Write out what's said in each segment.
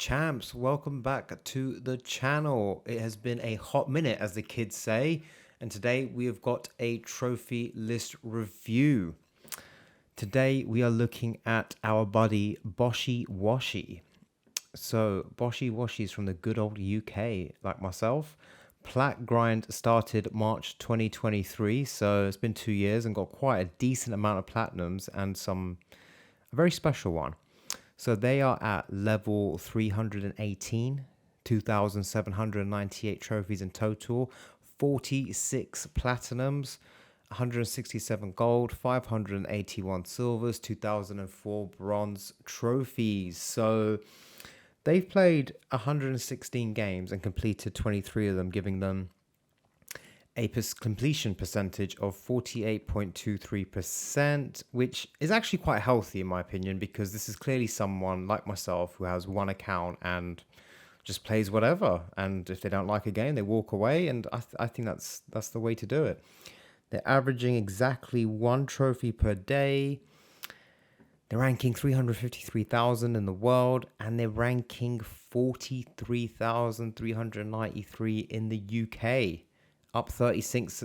champs, welcome back to the channel. It has been a hot minute, as the kids say, and today we have got a trophy list review. Today we are looking at our buddy Boshi Washi. So Boshi Washi is from the good old UK, like myself. Plat grind started March 2023, so it's been 2 years and got quite a decent amount of platinums and a very special one. So they are at level 318, 2,798 trophies in total, 46 platinums, 167 gold, 581 silvers, 2004 bronze trophies. So they've played 116 games and completed 23 of them, giving them a completion percentage of 48.23%, which is actually quite healthy in my opinion, because this is clearly someone like myself who has one account and just plays whatever. And if they don't like a game, they walk away. And I think that's the way to do it. They're averaging exactly one trophy per day. They're ranking 353,000 in the world, and they're ranking 43,393 in the UK. Up 36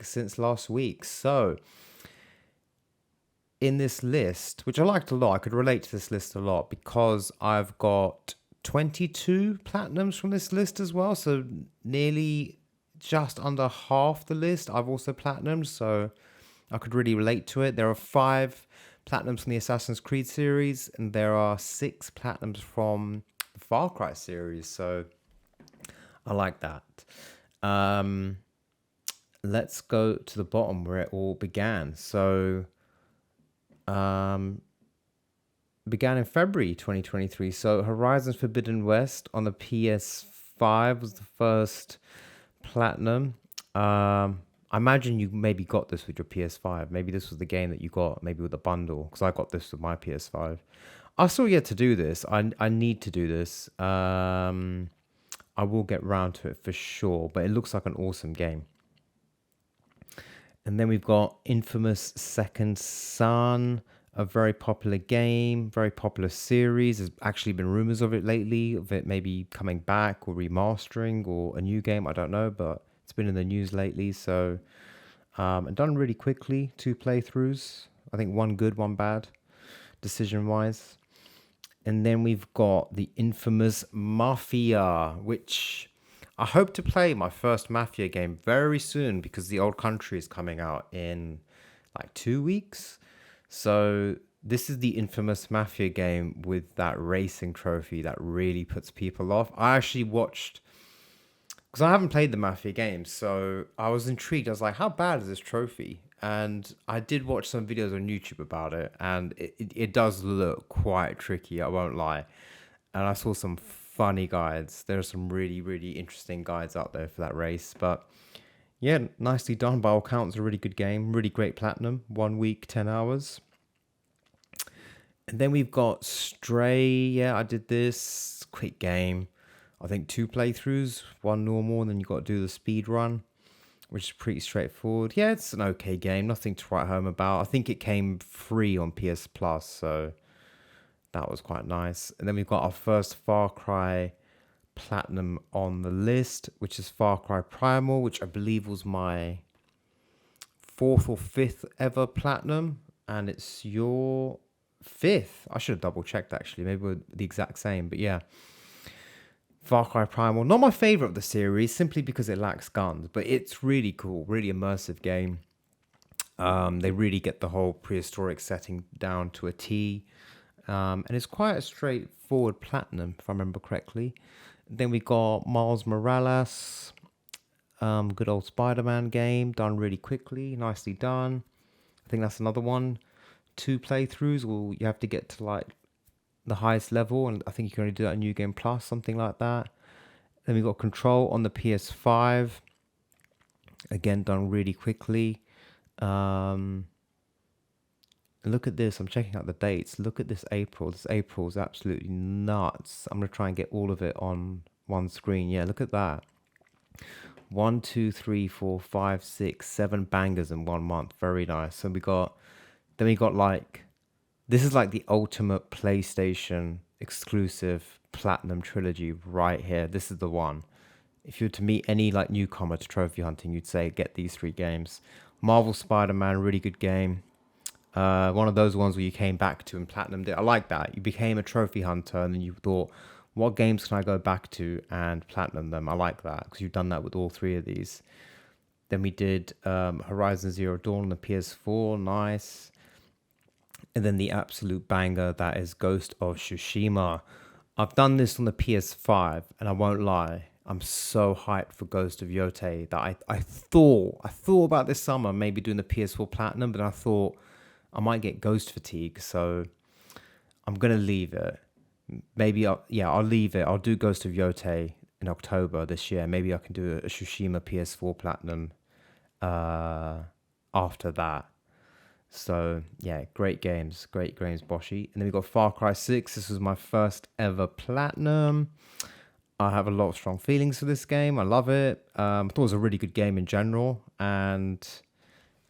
since last week. So in this list, which I liked a lot, I could relate to this list a lot because I've got 22 platinums from this list as well. So nearly just under half the list I've also platinumed, so I could really relate to it. There are 5 platinums from the Assassin's Creed series, and there are 6 platinums from the Far Cry series. So I like that. Let's go to the bottom where it all began. So began in February 2023. So Horizon Forbidden West on the PS5 was the first platinum. I imagine you maybe got this with your PS5. Maybe this was the game that you got, maybe with a bundle, because I got this with my PS5. I still yet to do this. I need to do this. I will get round to it for sure, but it looks like an awesome game. And then we've got Infamous Second Son, a very popular game, very popular series. There's actually been rumors of it lately, of it maybe coming back or remastering or a new game. I don't know, but it's been in the news lately. So, and done really quickly, 2 playthroughs. I think 1 good, 1 bad, decision-wise. And then we've got the infamous Mafia, which I hope to play my first Mafia game very soon, because the Old Country is coming out in like 2 weeks. So this is the infamous Mafia game with that racing trophy that really puts people off. I actually watched, because I haven't played the Mafia games, so I was intrigued. I was like, how bad is this trophy? And I did watch some videos on YouTube about it, and it does look quite tricky, I won't lie. And I saw some funny guides. There are some really, really interesting guides out there for that race. But yeah, nicely done. By all counts, a really good game. Really great platinum. 1 week, 10 hours. And then we've got Stray. Yeah, I did this. Quick game. I think 2 playthroughs. 1 normal, and then you got to do the speed run, which is pretty straightforward. Yeah, it's an okay game. Nothing to write home about. I think it came free on PS Plus, so that was quite nice. And then we've got our first Far Cry platinum on the list, which is Far Cry Primal, which I believe was my 4th or 5th ever platinum. And it's your 5th. I should have double checked actually. Maybe we're the exact same, but yeah. Far Cry Primal, not my favorite of the series, simply because it lacks guns, but it's really cool, really immersive game. They really get the whole prehistoric setting down to a T, and it's quite a straightforward platinum, if I remember correctly. Then we got Miles Morales, good old Spider-Man game, done really quickly, nicely done. I think that's another one. 2 playthroughs, or you have to get to like the highest level, and I think you can only do that in New Game Plus, something like that. Then we got Control on the PS5, again done really quickly. Look at this, I'm checking out the dates. Look at this April is absolutely nuts. I'm gonna try and get all of it on one screen. Yeah, look at that. 1 2 3 4 5 6 7 bangers in 1 month. Very nice. And then we got like, this is like the ultimate PlayStation exclusive platinum trilogy right here. This is the one. If you were to meet any like newcomer to trophy hunting, you'd say get these three games. Marvel Spider-Man, really good game. One of those ones where you came back to and platinumed it. I like that. You became a trophy hunter and then you thought, what games can I go back to and platinum them? I like that because you've done that with all three of these. Then we did Horizon Zero Dawn on the PS4, nice. And then the absolute banger that is Ghost of Tsushima. I've done this on the PS5, and I won't lie, I'm so hyped for Ghost of Yote that I thought about this summer maybe doing the PS4 Platinum, but I thought I might get ghost fatigue, so I'm gonna leave it. Maybe I'll leave it. I'll do Ghost of Yote in October this year. Maybe I can do a Tsushima PS4 Platinum uh, after that. So yeah, great games, Boshi. And then we got Far Cry 6. This was my first ever platinum. I have a lot of strong feelings for this game. I love it. I thought it was a really good game in general, and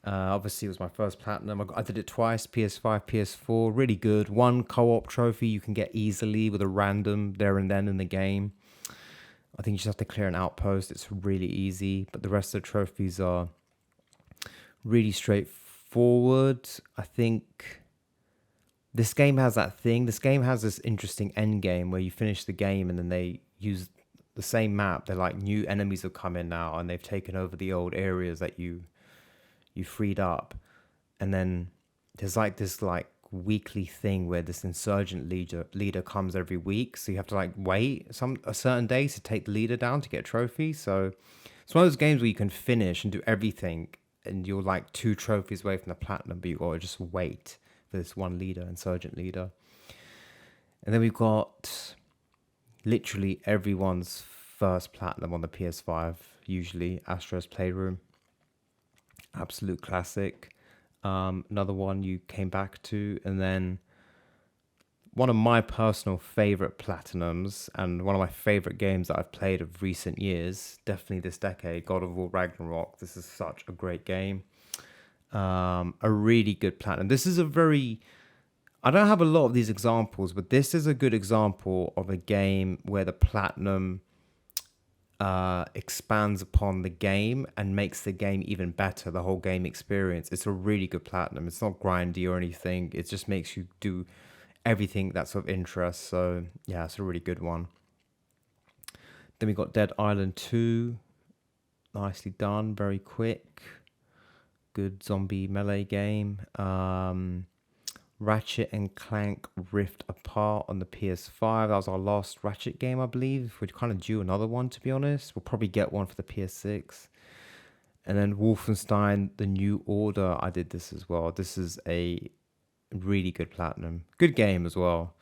obviously it was my first platinum. I did it twice, PS5, PS4. Really good. One co-op trophy you can get easily with a random there and then in the game. I think you just have to clear an outpost. It's really easy, but the rest of the trophies are really straightforward. I think this game has that thing. This game has this interesting end game where you finish the game and then they use the same map. They're like new enemies have come in now and they've taken over the old areas that you freed up. And then there's like this like weekly thing where this insurgent leader comes every week. So you have to like wait a certain day to take the leader down to get a trophy. So it's one of those games where you can finish and do everything and you're like 2 trophies away from the platinum, but you gotta just wait for this one leader, insurgent leader. And then we've got literally everyone's first platinum on the PS5, usually Astro's Playroom. Absolute classic. Another one you came back to, and then one of my personal favorite platinums and one of my favorite games that I've played of recent years, definitely this decade, God of War Ragnarok. This is such a great game. A really good platinum. This is a very, I don't have a lot of these examples, but this is a good example of a game where the platinum expands upon the game and makes the game even better, the whole game experience. It's a really good platinum. It's not grindy or anything. It just makes you do everything that's of interest. So yeah, it's a really good one. Then we got Dead Island 2. Nicely done, very quick. Good zombie melee game. Ratchet and Clank Rift Apart on the PS5. That was our last Ratchet game, I believe. We're kind of due another one, to be honest. We'll probably get one for the PS6. And then Wolfenstein The New Order. I did this as well. This is a really good platinum. Good game as well.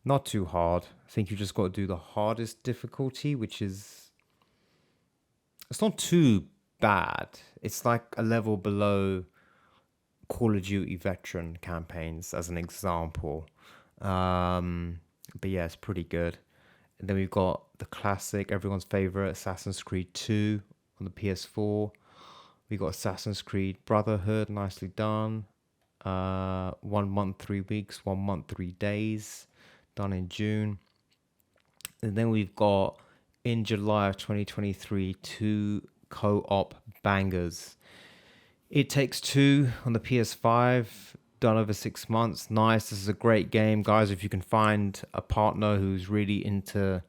Not too hard. I think you just got to do the hardest difficulty, which is... It's not too bad. It's like a level below Call of Duty veteran campaigns, as an example. But yeah, it's pretty good. And then we've got the classic, everyone's favorite, Assassin's Creed 2 on the PS4. We got Assassin's Creed Brotherhood, nicely done. 1 month, 3 weeks, 1 month, 3 days, done in June. And then we've got in July of 2023 2 co-op bangers. It Takes Two on the PS5, done over 6 months. Nice. This is a great game, guys. If you can find a partner who's really into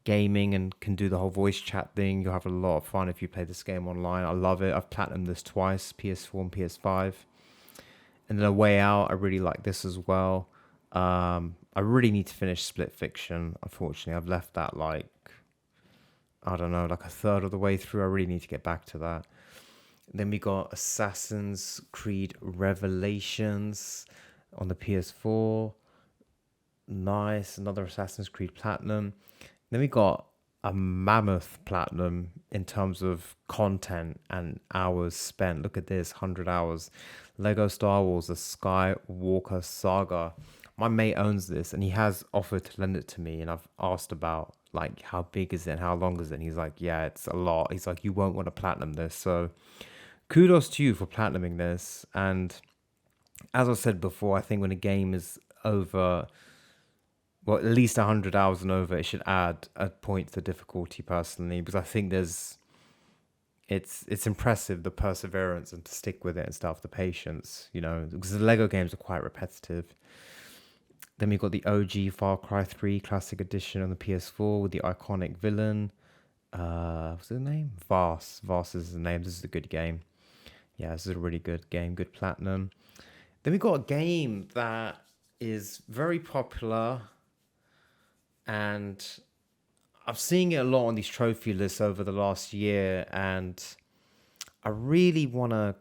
gaming and can do the whole voice chat thing, you'll have a lot of fun if you play this game online. I love it. I've platinumed this twice, PS4 and PS5. And then A Way Out, I really like this as well. I really need to finish Split Fiction. Unfortunately, I've left that like, I don't know, like a third of the way through. I really need to get back to that. Then we got Assassin's Creed Revelations on the PS4. Nice. Another Assassin's Creed Platinum. Then we got a mammoth platinum in terms of content and hours spent. Look at this, 100 hours. Lego Star Wars, The Skywalker Saga. My mate owns this and he has offered to lend it to me, and I've asked about like how big is it and how long is it, and he's like, yeah, it's a lot. He's like, you won't want to platinum this. So kudos to you for platinuming this. And as I said before, I think when a game is over well, at least 100 hours and over, it should add a point to the difficulty personally, because I think it's impressive, the perseverance and to stick with it and stuff, the patience, because the Lego games are quite repetitive. Then we got the OG Far Cry 3 Classic Edition on the PS4 with the iconic villain. What's his name? Vars. Vars is the name. This is a good game. Yeah, this is a really good game. Good platinum. Then we got a game that is very popular, and I've seen it a lot on these trophy lists over the last year, and I really want to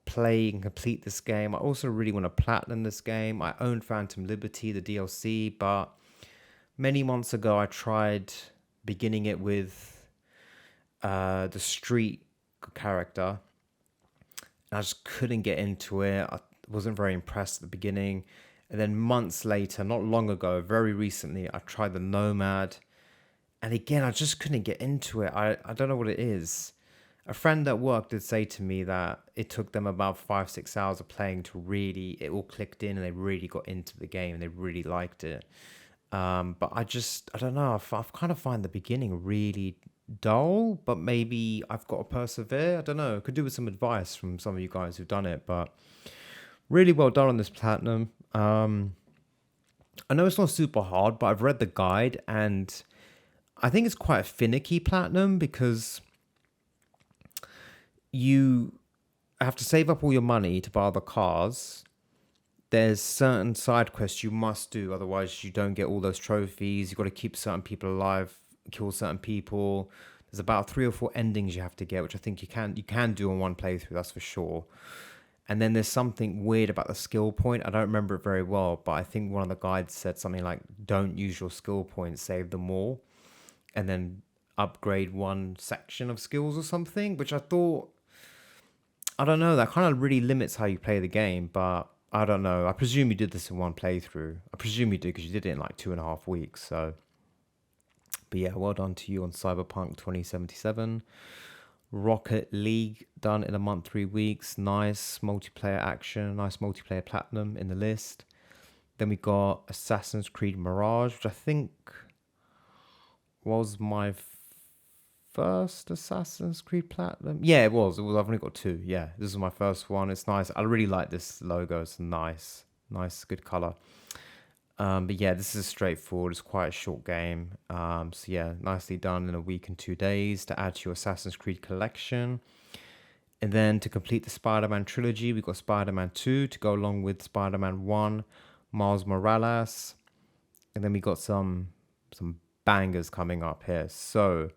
play and complete this game. I also really want to platinum this game. I own Phantom Liberty, the DLC, but many months ago I tried beginning it with the street character, and I just couldn't get into it. I wasn't very impressed at the beginning. And then months later, not long ago, very recently, I tried the Nomad. And again, I just couldn't get into it. I don't know what it is. A friend at work did say to me that it took them about 5-6 hours of playing to really, it all clicked in and they really got into the game and they really liked it. But I don't know. I've kind of find the beginning really dull, but maybe I've got to persevere. I don't know. Could do with some advice from some of you guys who've done it, but really well done on this platinum. I know it's not super hard, but I've read the guide and I think it's quite a finicky platinum because you have to save up all your money to buy the cars. There's certain side quests you must do, otherwise you don't get all those trophies. You've got to keep certain people alive, kill certain people. There's about 3 or 4 endings you have to get, which I think you can do on one playthrough, that's for sure. And then there's something weird about the skill point. I don't remember it very well, but I think one of the guides said something like, don't use your skill points, save them all, and then upgrade one section of skills or something, which I thought, I don't know, that kind of really limits how you play the game, but I don't know. I presume you did this in one playthrough. I presume you did because you did it in like 2.5 weeks. So, but yeah, well done to you on Cyberpunk 2077. Rocket League done in a month, 3 weeks. Nice multiplayer action, nice multiplayer platinum in the list. Then we got Assassin's Creed Mirage, which I think was my first Assassin's Creed Platinum. Yeah, it was. I've only got 2. Yeah, this is my first one. It's nice. I really like this logo. It's nice, good color. But yeah, this is straightforward. It's quite a short game. So yeah, nicely done in a week and 2 days to add to your Assassin's Creed collection. And then to complete the Spider-Man trilogy, we've got Spider-Man 2 to go along with Spider-Man 1, Miles Morales. And then we got some bangers coming up here. So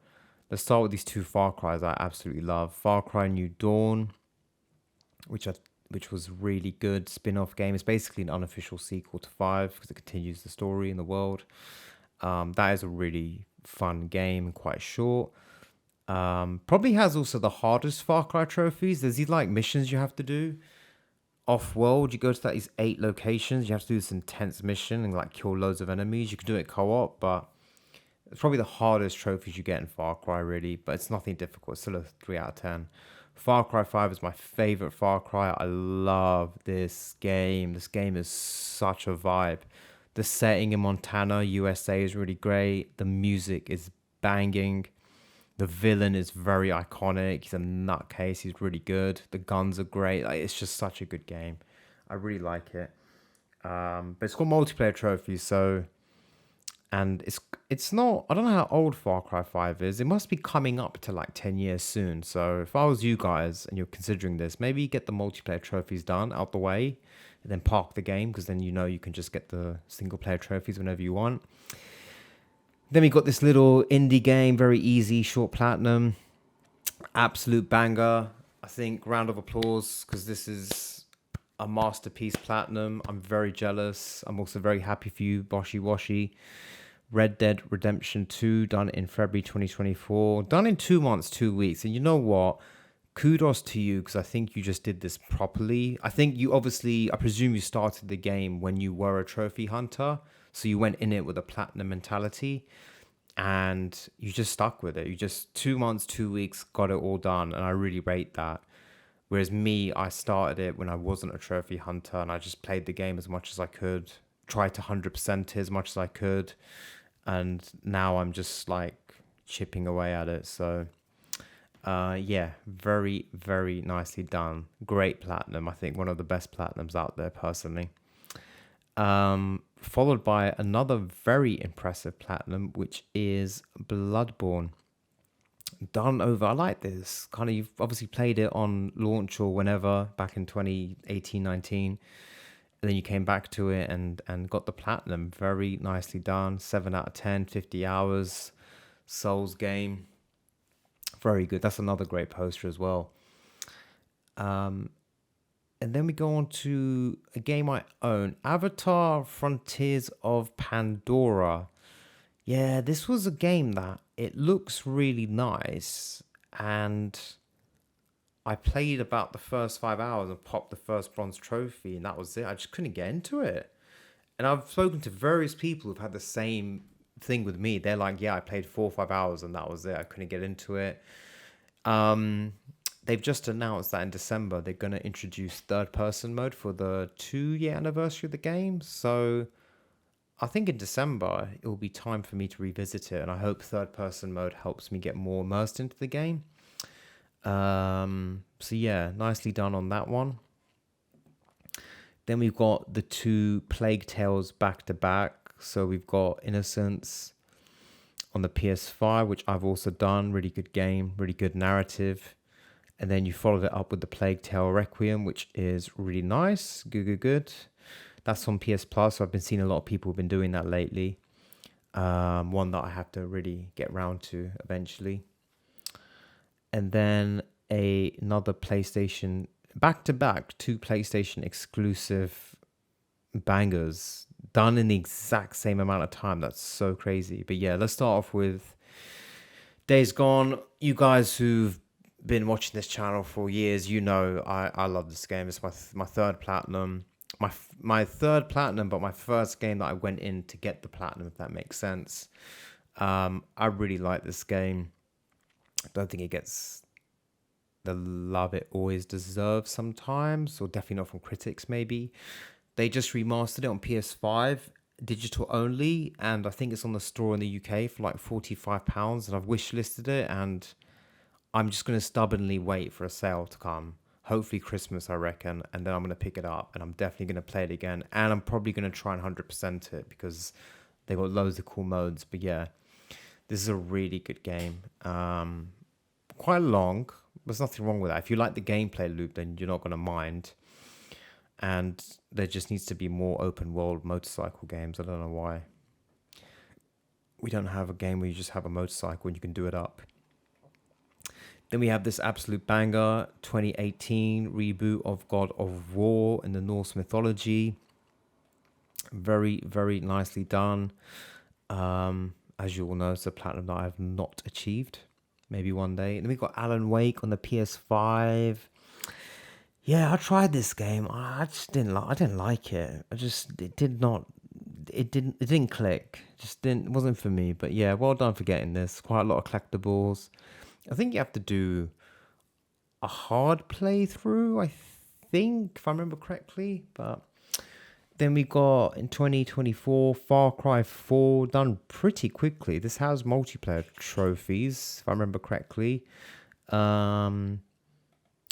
let's start with these 2 Far Cries I absolutely love. Far Cry New Dawn, which was really good spin-off game. It's basically an unofficial sequel to 5 because it continues the story in the world. That is a really fun game, quite short. Probably has also the hardest Far Cry trophies. There's these like missions you have to do off-world. You go to these 8 locations. You have to do this intense mission and like kill loads of enemies. You can do it co-op, but it's probably the hardest trophies you get in Far Cry, really, but it's nothing difficult. It's still a 3 out of 10. Far Cry 5 is my favorite Far Cry. I love this game. This game is such a vibe. The setting in Montana, USA is really great. The music is banging. The villain is very iconic. He's a nutcase. He's really good. The guns are great. Like, it's just such a good game. I really like it. But it's got multiplayer trophies, so... And it's not, I don't know how old Far Cry 5 is. It must be coming up to like 10 years soon. So if I was you guys and you're considering this, maybe get the multiplayer trophies done out the way and then park the game, because then you can just get the single player trophies whenever you want. Then we got this little indie game, very easy, short platinum, absolute banger. I think round of applause because this is a masterpiece platinum. I'm very jealous. I'm also very happy for you, Boshi Washi. Red Dead Redemption 2 done in February 2024, done in 2 months, 2 weeks. And you know what? Kudos to you, because I think you just did this properly. I think you obviously, I presume you started the game when you were a trophy hunter. So you went in it with a platinum mentality and you just stuck with it. You just 2 months, 2 weeks, got it all done. And I really rate that. Whereas me, I started it when I wasn't a trophy hunter and I just played the game as much as I could. tried to 100% it as much as I could, and now I'm just like chipping away at it. So yeah, very, very nicely done. Great platinum. I think one of the best platinums out there, personally. Followed by another very impressive platinum, which is Bloodborne. Done over. I like this. Kind of, you've obviously played it on launch or whenever back in 2018, 19. And then you came back to it and got the platinum. Very nicely done. 7 out of 10, 50 hours. Souls game. Very good. That's another great poster as well. And then we go on to a game I own, Avatar Frontiers of Pandora. Yeah, this was a game that it looks really nice, and I played about the first 5 hours and popped the first bronze trophy, and that was it. I just couldn't get into it. And I've spoken to various people who've had the same thing with me. They're like, yeah, I played 4 or 5 hours and that was it. I couldn't get into it. They've just announced that in December they're going to introduce third person mode for the 2 year anniversary of the game. So I think in December it will be time for me to revisit it, and I hope third person mode helps me get more immersed into the game. So yeah, nicely done on that one. Then we've got the two Plague Tales back to back. So we've got Innocence on the PS5, which I've also done. Really good game, really good narrative. And then you followed it up with the Plague Tale Requiem, which is really nice. Good. That's on PS Plus. So I've been seeing a lot of people have been doing that lately. One that I have to really get round to eventually. And then another PlayStation, back to back, two PlayStation exclusive bangers done in the exact same amount of time. That's so crazy. But yeah, let's start off with Days Gone. You guys who've been watching this channel for years, you know I love this game. It's my third platinum. My third platinum, but my first game that I went in to get the platinum, if that makes sense. I really like this game. I don't think it gets the love it always deserves sometimes, or definitely not from critics maybe. They just remastered it on PS5, digital only, and I think it's on the store in the UK for like £45, and I've wishlisted it, and I'm just going to stubbornly wait for a sale to come. Hopefully Christmas, I reckon, and then I'm going to pick it up, and I'm definitely going to play it again, and I'm probably going to try and 100% it, because they got loads of cool modes. But yeah, this is a really good game. Quite long. There's nothing wrong with that. If you like the gameplay loop, then you're not going to mind. And there just needs to be more open world motorcycle games. I don't know why we don't have a game where you just have a motorcycle and you can do it up. Then we have this absolute banger, 2018 reboot of God of War in the Norse mythology. Very, very nicely done. As you all know, it's a platinum that I have not achieved. Maybe one day. And then we got Alan Wake on the PS5. Yeah, I tried this game. I just didn't like. I didn't like it. It did not. It didn't click. It wasn't for me. But yeah, well done for getting this. Quite a lot of collectibles. I think you have to do a hard playthrough, I think, if I remember correctly. But then we got in 2024 Far Cry 4, done pretty quickly. This has multiplayer trophies, if I remember correctly. And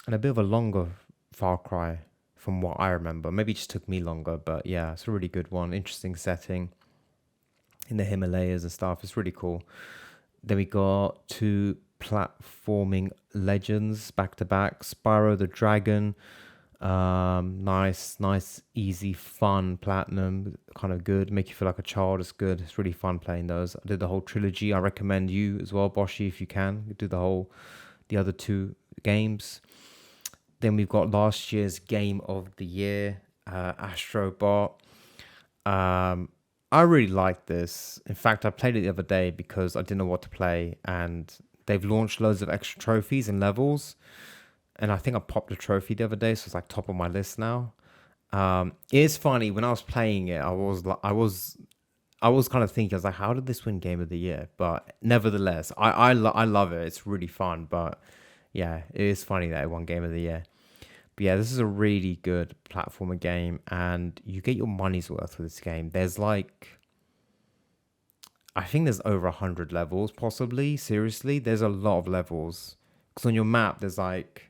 a bit of a longer Far Cry from what I remember. Maybe it just took me longer, but yeah, it's a really good one. Interesting setting in the Himalayas and stuff. It's really cool. Then we got two platforming legends back to back. Spyro the Dragon. Nice, easy, fun platinum, kind of good, make you feel like a child. It's good. It's really fun playing those. I did the whole trilogy. I recommend you as well, Boshi, if you can do the other two games. Then we've got last year's game of the year, Astro Bot. I really like this. In fact, I played it the other day because I didn't know what to play, and they've launched loads of extra trophies and levels. And I think I popped a trophy the other day, so it's like top of my list now. It's funny, when I was playing it, I was kind of thinking, I was like, how did this win Game of the Year? But nevertheless, I love it. It's really fun. But yeah, it is funny that it won Game of the Year. But yeah, this is a really good platformer game, and you get your money's worth with this game. There's like, I think there's over 100 levels, possibly. Seriously, there's a lot of levels. Because on your map, there's like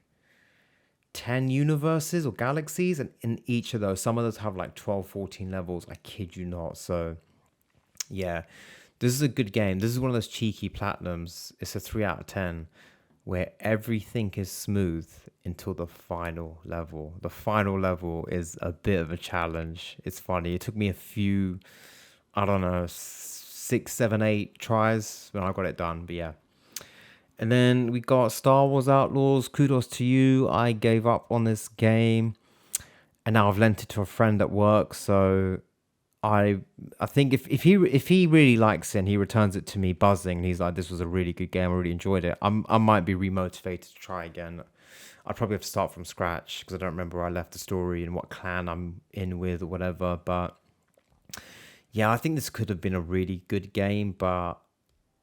10 universes or galaxies, and in each of those, some of those have like 12, 14 levels. I kid you not. So yeah, this is a good game. This is one of those cheeky platinums. It's a 3 out of 10 where everything is smooth until the final level. The final level is a bit of a challenge. It's funny. It took me a few, I don't know, 6, 7, 8 tries when I got it done. But yeah. And then we got Star Wars Outlaws. Kudos to you. I gave up on this game, and now I've lent it to a friend at work. So I think if he really likes it and he returns it to me buzzing, and he's like, "This was a really good game. I really enjoyed it." I might be remotivated to try again. I'd probably have to start from scratch because I don't remember where I left the story and what clan I'm in with or whatever. But yeah, I think this could have been a really good game, but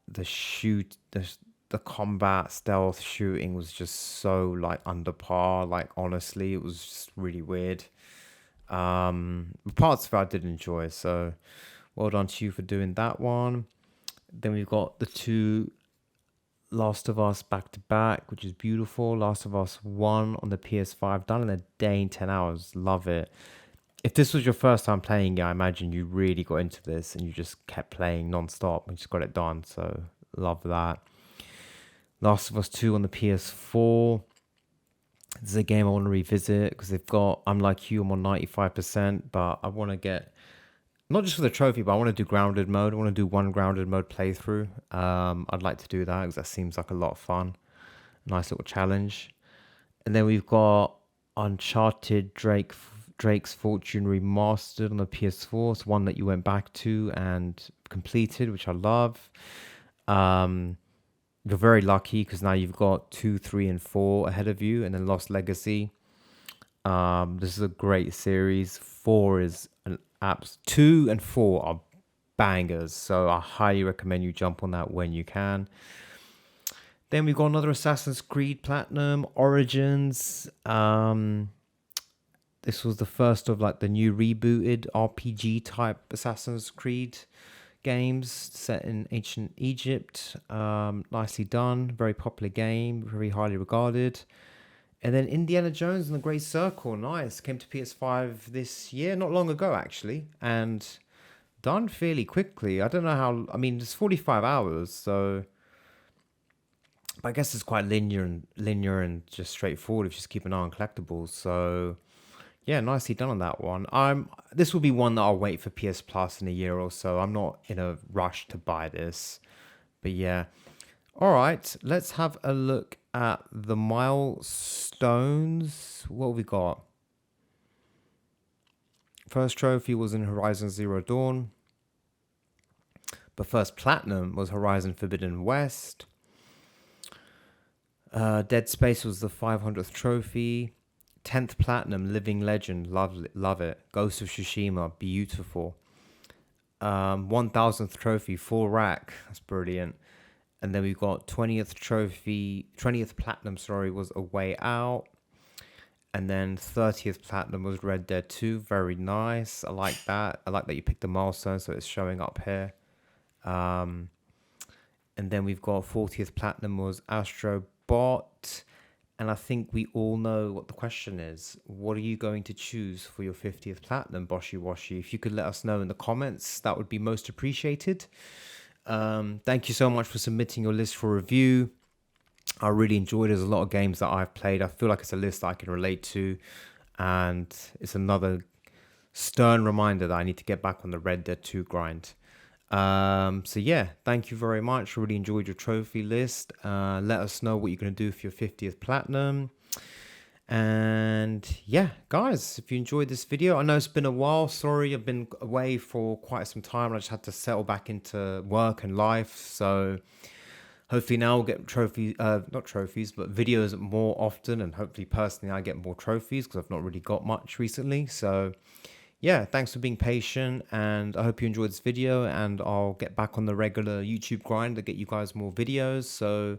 the shoot the combat stealth shooting was just so like under par. Like honestly, it was just really weird. Parts of it I did enjoy, so well done to you for doing that one. Then we've got the two Last of Us back to back, which is beautiful. Last of Us 1 on the PS5, done in a day in 10 hours. Love it. If this was your first time playing it, I imagine you really got into this and you just kept playing non-stop and just got it done. So love that. Last of Us 2 on the PS4. This is a game I want to revisit because they've got, I'm like you, I'm on 95%, but I want to get, not just for the trophy, but I want to do grounded mode. I want to do one grounded mode playthrough. I'd like to do that because that seems like a lot of fun. Nice little challenge. And then we've got Uncharted Drake's Fortune Remastered on the PS4. It's one that you went back to and completed, which I love. You're very lucky because now you've got 2, 3, and 4 ahead of you, and then Lost Legacy. This is a great series. 4 is an apps. 2 and 4 are bangers, so I highly recommend you jump on that when you can. Then we've got another Assassin's Creed Platinum Origins. This was the first of like the new rebooted RPG type Assassin's Creed games set in ancient Egypt. Nicely done. Very popular game. Very highly regarded. And then Indiana Jones and the Great Circle. Nice. Came to PS5 this year. Not long ago, actually. And done fairly quickly. I don't know how... I mean, it's 45 hours, so... But I guess it's quite linear and just straightforward if you just keep an eye on collectibles. So... yeah, nicely done on that one. This will be one that I'll wait for PS Plus in a year or so. I'm not in a rush to buy this. But yeah. All right, let's have a look at the milestones. What have we got? First trophy was in Horizon Zero Dawn. But first platinum was Horizon Forbidden West. Dead Space was the 500th trophy. 10th platinum, Living Legend, love it. Ghost of Tsushima, beautiful. 1000th trophy, Full Rack, that's brilliant. And then we've got 20th platinum, was A Way Out. And then 30th platinum was Red Dead 2, very nice. I like that. I like that you picked the milestone, so it's showing up here. And then we've got 40th platinum was Astro Bot. And I think we all know what the question is. What are you going to choose for your 50th platinum, Boshi Washi? If you could let us know in the comments, that would be most appreciated. Thank you so much for submitting your list for review. I really enjoyed it. There's a lot of games that I've played. I feel like it's a list that I can relate to. And it's another stern reminder that I need to get back on the Red Dead 2 grind. So yeah, thank you very much. Really enjoyed your trophy list. Let us know what you're going to do for your 50th platinum. And yeah, guys, if you enjoyed this video, I know it's been a while. Sorry, I've been away for quite some time. I just had to settle back into work and life. So hopefully now we'll get not trophies, but videos more often. And hopefully personally I get more trophies because I've not really got much recently. So yeah, thanks for being patient, and I hope you enjoyed this video, and I'll get back on the regular YouTube grind to get you guys more videos. So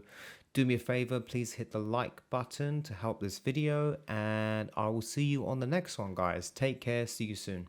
Do me a favor, please hit the like button to help this video, and I will see you on the next one, guys. Take care. See you soon.